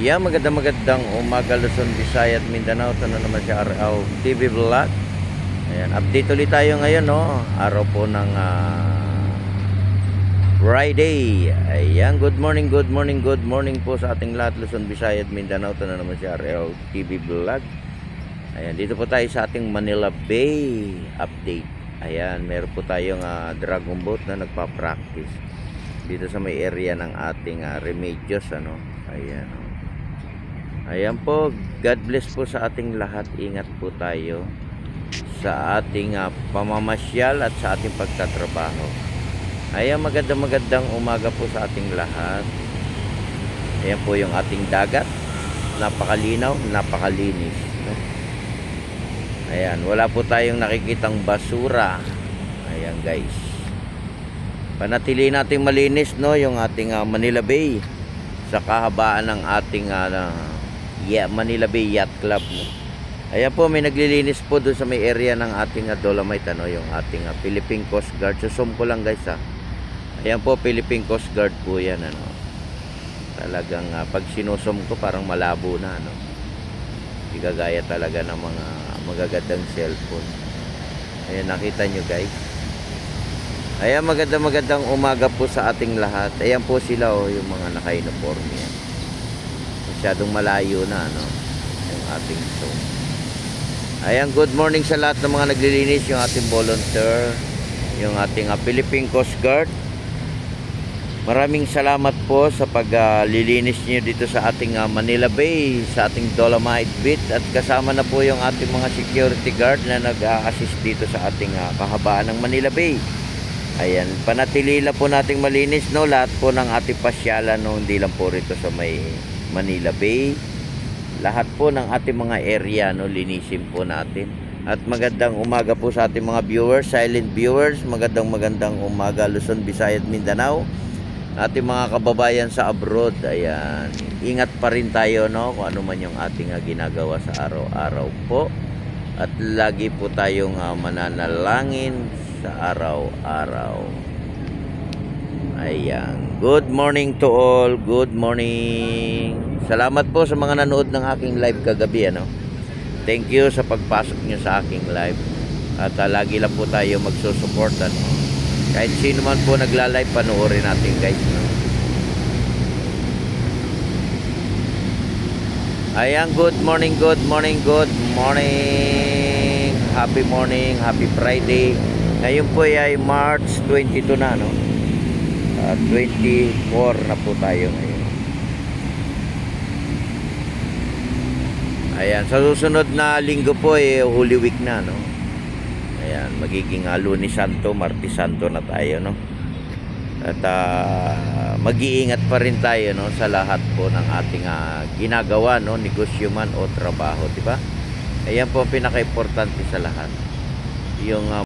Yeah, magandang umaga Luzon, Visayas at Mindanao. Ito na naman si RL TV Vlog. Ayan, update ulit tayo ngayon, no? Araw po ng Friday. Ayan, good morning po sa ating lahat Luzon, Visayas at Mindanao. Ito na naman si RL TV Vlog. Ayan, dito po tayo sa ating Manila Bay update. Ayan, meron po tayong dragon boat na nagpa-practice dito sa may area ng ating Remedios, ano? Ayan, oh. Ayan po, God bless po sa ating lahat. Ingat po tayo sa ating pamamasyal at sa ating pagtatrabaho. Ayan, magandang umaga po sa ating lahat. Ayan po yung ating dagat. Napakalinaw, napakalinis, no? Ayan, wala po tayong nakikitang basura. Ayan guys, panatili natin malinis, no, yung ating Manila Bay sa kahabaan ng ating Manila Bay Yacht Club, no? Ayan po, may naglilinis po doon sa may area ng ating Dolomite, ano, yung ating Philippine Coast Guard. Susum ko lang guys, ayan po, Philippine Coast Guard po yan, ano. Talagang pag sinusum ko parang malabo na, ano. Di kagaya talaga ng mga magagandang cellphone. Ayan, nakita nyo guys. Ayan, magandang umaga po sa ating lahat. Ayan po sila, oh, yung mga naka-uniforme yan. Masyadong malayo na, ano, yung ating zone. Ayan, good morning sa lahat ng mga naglilinis, yung ating volunteer, yung ating Philippine Coast Guard. Maraming salamat po sa paglilinis niyo dito sa ating Manila Bay, sa ating Dolomite Beach, at kasama na po yung ating mga security guard na nag-assist dito sa ating kahabaan ng Manila Bay. Ayan, panatili lang po nating malinis, no, lahat po ng ating pasyalan, no, hindi lang po rito sa may Manila Bay. Lahat po ng ating mga area, no, linisin po natin. At magandang umaga po sa ating mga viewers, silent viewers. Magandang umaga Luzon, Visayas, Mindanao. Ating mga kababayan sa abroad. Ayan, ingat pa rin tayo, no, kung ano man yung ating ginagawa sa araw-araw po. At lagi po tayong mananalangin sa araw-araw. Ayan, good morning to all. Good morning. Salamat po sa mga nanood ng aking live kagabi, ano. Thank you sa pagpasok nyo sa aking live. At lagi lang po tayo magsusupport, ano. Kahit sino man po nagla-live, panoorin natin guys, no? Ayan, good morning. Happy morning, happy Friday. Ngayon po ay March 22 na, no? 24 na po tayo ngayon. Ayan, sa susunod na linggo po Holy Week na, no? Ayan, magiging Lunes Santo, Martes Santo na tayo, no? At mag-iingat pa rin tayo, no, sa lahat po ng ating ginagawa, no, negosyo man o trabaho, di ba? Ayan po ang pinaka-importante sa lahat. Yung